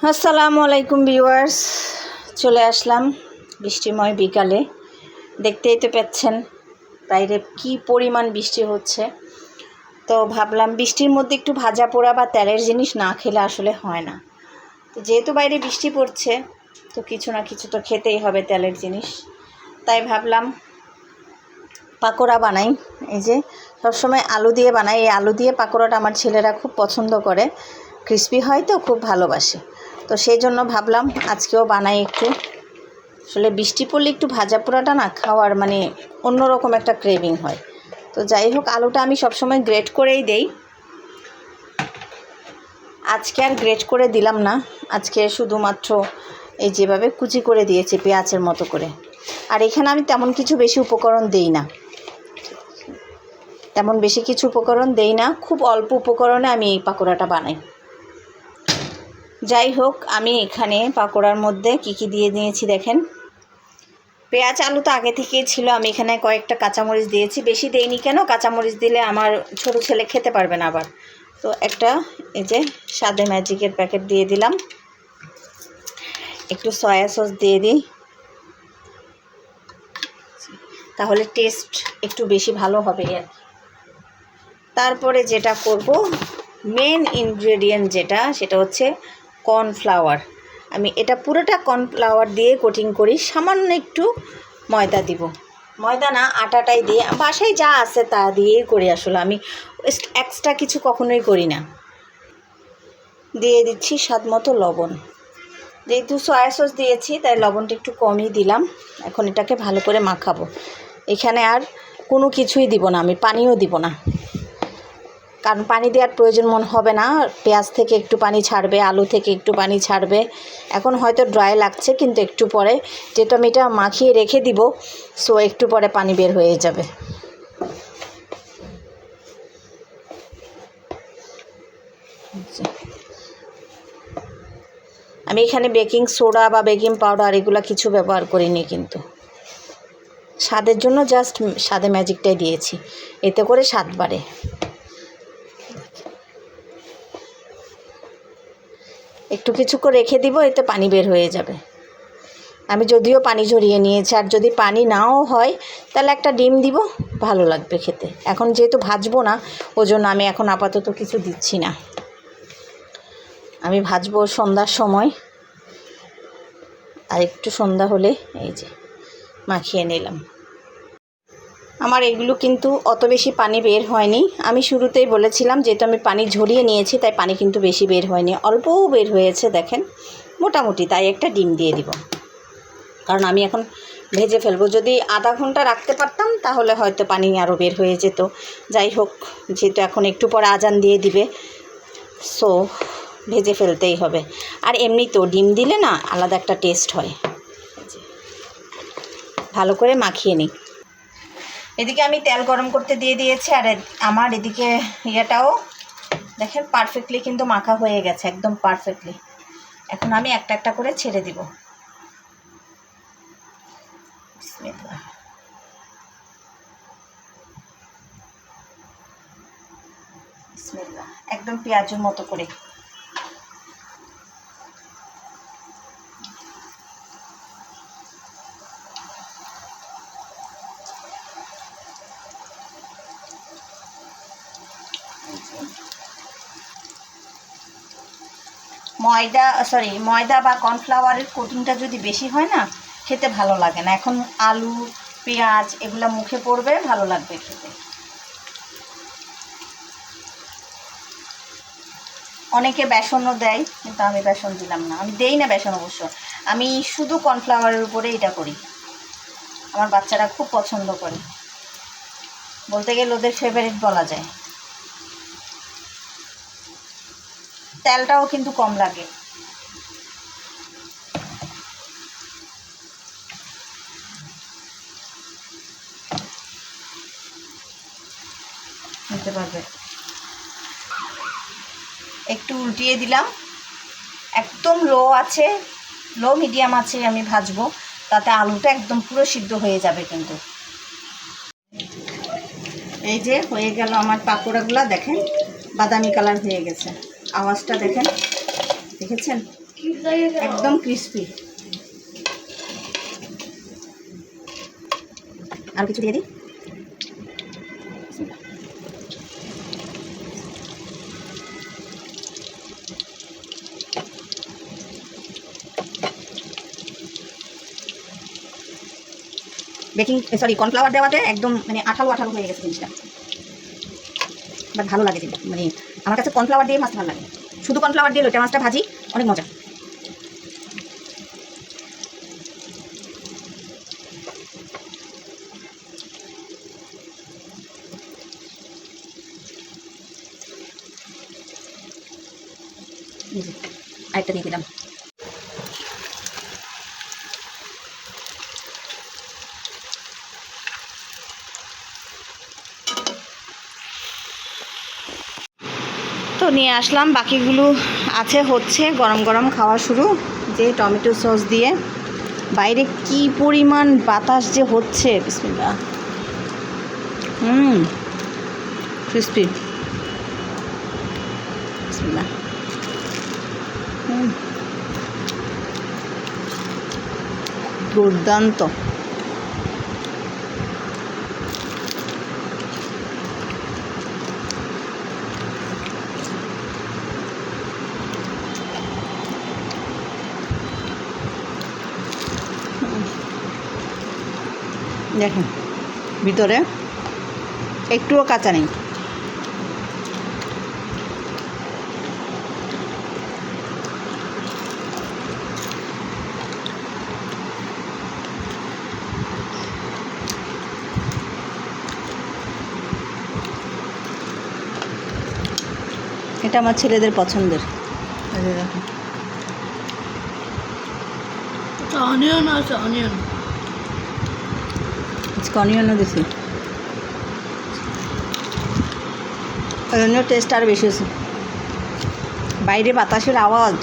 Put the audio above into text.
আসসালামু আলাইকুম ভিউয়ার্স, চলে আসলাম বৃষ্টিময় বিকালে। দেখতেই তো পাচ্ছেন বাইরে কি পরিমাণ বৃষ্টি হচ্ছে। তো ভাবলাম বৃষ্টির মধ্যে একটু ভাজা পোড়া বা তেলের জিনিস না খেলে আসলে হয় না। তো যেহেতু বাইরে বৃষ্টি পড়ছে, তো কিছু না কিছু তো খেতেই হবে তেলের জিনিস। তাই ভাবলাম পাকোড়া বানাই। এই যে সবসময় আলু দিয়ে বানাই, এই আলু দিয়ে পাকোড়াটা আমার ছেলেরা খুব পছন্দ করে, ক্রিস্পি হয় তো খুব ভালোবাসে। তো সেই জন্য ভাবলাম আজকেও বানাই একটু। আসলে বৃষ্টি পড়লে একটু ভাজা পোড়াটা না খাওয়ার মানে অন্যরকম একটা ক্রেভিং হয়। তো যাই হোক, আলুটা আমি সবসময় গ্রেট করেই দেই, আজকে আর গ্রেট করে দিলাম না। আজকে শুধুমাত্র এই যেভাবে কুচি করে দিয়েছি পেঁয়াজের মতো করে। আর এখানে আমি তেমন কিছু বেশি উপকরণ দেই না, তেমন বেশি কিছু উপকরণ দেই না, খুব অল্প উপকরণে আমি এই পাকোড়াটা বানাই। যাই হোক, আমি এখানে পাকোড়ার মধ্যে কি দিয়ে দিয়েছি দেখেন। পেঁয়াজ আলু তো আগে থেকেই ছিল, আমি এখানে কয়েকটা কাঁচামরিচ দিয়েছি, বেশি দেইনি কেন, কাঁচামরিচ দিলে আমার ছোট ছেলে খেতে পারবে না আবার। তো একটা এই যে স্বাদে ম্যাজিকের প্যাকেট দিয়ে দিলাম, একটু সয়া সস দিয়ে দিই, তাহলে টেস্ট একটু বেশি ভালো হবে আর কি। তারপরে যেটা করব, মেন ইনগ্রেডিয়েন্ট যেটা, সেটা হচ্ছে কর্নফ্লাওয়ার। আমি এটা পুরোটা কর্নফ্লাওয়ার দিয়ে কোটিং করি, সামান্য একটু ময়দা দিব, ময়দা না আটাটাই দিয়ে, বাসায় যা আছে তা দিয়েই করি আসলে, আমি এক্সট্রা কিছু কখনোই করি না। দিয়ে দিচ্ছি স্বাদ মতো লবণ, যেহেতু সয়া সস দিয়েছি তাই লবণটা একটু কমই দিলাম। এখন এটাকে ভালো করে মাখাবো। এখানে আর কোনো কিছুই দিব না, আমি পানিও দিব না, কারণ পানি দেওয়ার প্রয়োজন মনে হবে না। পেঁয়াজ থেকে একটু পানি ছাড়বে, আলু থেকে একটু পানি ছাড়বে। এখন হয়তো ড্রাই লাগছে, কিন্তু একটু পরে যেহেতু আমি এটা মাখিয়ে রেখে দিব, সো একটু পরে পানি বের হয়ে যাবে। আমি এখানে বেকিং সোডা বা বেকিং পাউডার এগুলো কিছু ব্যবহার করিনি, কিন্তু স্বাদের জন্য জাস্ট স্বাদে ম্যাজিকটাই দিয়েছি, এতে করে স্বাদ বাড়ে। একটু কিছু করে রেখে দিব, এতে পানি বের হয়ে যাবে। আমি যদিও পানি ঝরিয়ে নিয়েছি, আর যদি পানি নাও হয় তাহলে একটা ডিম দিব, ভালো লাগবে খেতে। এখন যেহেতু ভাজবো না, ওজন্য আমি এখন আপাতত কিছু দিচ্ছি না, আমি ভাজবো সন্ধ্যার সময়। আর একটু সন্ধ্যা হলে এই যে মাখিয়ে নিলাম। আমার এগুলো কিন্তু অত বেশি পানি বের হয়নি, আমি শুরুতেই বলেছিলাম যেহেতু আমি পানি ঝরিয়ে নিয়েছি তাই পানি কিন্তু বেশি বের হয়নি, অল্পও বের হয়েছে দেখেন মোটামুটি। তাই একটা ডিম দিয়ে দিব, কারণ আমি এখন ভেজে ফেলবো। যদি আধা ঘন্টা রাখতে পারতাম তাহলে হয়তো পানি আরও বের হয়ে যেত। যাই হোক, যেহেতু এখন একটু পরে আজান দিয়ে দিবে, সো ভেজে ফেলতেই হবে। আর এমনি তো ডিম দিলে না আলাদা একটা টেস্ট হয়। ভালো করে মাখিয়ে নিই। এদিকে আমি তেল গরম করতে দিয়ে দিয়েছি, আর আমার এদিকে ইয়েটাও দেখেন পারফেক্টলি কিন্তু মাখা হয়ে গেছে, একদম পারফেক্টলি। এখন আমি একটা একটা করে ছেড়ে দিব। বিসমিল্লাহ। বিসমিল্লাহ, একদম পেঁয়াজের মতো করে। ময়দা বা কর্নফ্লাওয়ারের কোটিংটা যদি বেশি হয় না, খেতে ভালো লাগে না। এখন আলু পেঁয়াজ এগুলো মুখে পড়বে, ভালো লাগবে খেতে। অনেকে বেসনও দেয়, কিন্তু আমি বেসন দিলাম না, আমি দেই না বেসন অবশ্য, আমি শুধু কর্নফ্লাওয়ারের উপরে এটা করি। আমার বাচ্চারা খুব পছন্দ করে, বলতে গেলে ওদের ফেভারিট বলা যায়। তেলটাও কিন্তু কম লাগে। নিতে পারবে। একটু উল্টিয়ে দিলাম, একদম লো মিডিয়াম আছে আমি ভাজবো, তাতে আলুটা একদম পুরো সিদ্ধ হয়ে যাবে। কিন্তু এই যে হয়ে গেল আমার পাকোড়াগুলো, দেখেন বাদামি কালার হয়ে গেছে। আওয়াজটা দেখেন, দেখেছেন? একদম ক্রিস্পি। আর কিছু দিয়ে দিই। কর্নফ্লাওয়ার দেওয়াতে একদম মানে আঠালো আঠালো হয়ে গেছে জিনিসটা, বাট ভালো লাগে জিনিস। মানে আমার কাছে কর্নফ্লাওয়ার দিয়ে মাছ ভালো লাগে। শুধু কর্নফ্লাওয়ার দিয়ে লোটা মাছটা ভাজি অনেক মজা। আরেকটা দিয়ে দিলাম। তো নিয়ে আসলাম, বাকিগুলো আছে হচ্ছে গরম গরম খাওয়া শুরু। যে টমেটো সস দিয়ে, বাইরে কি পরিমাণ বাতাস যে হচ্ছে, বিসমিল্লাহ। ক্রিস্পি, বিসমিল্লাহ। দুর্দান্ত। দেখুন ভিতরে একটুও কাঁচা নেই। এটা আমার ছেলেদের পছন্দের। দেখুন অনিয়ন আছে, অনিয়ন অনিয়নও দিছি, অনিয়ন টেস্ট আরও বেশি হয়েছে। বাইরে বাতাসের আওয়াজ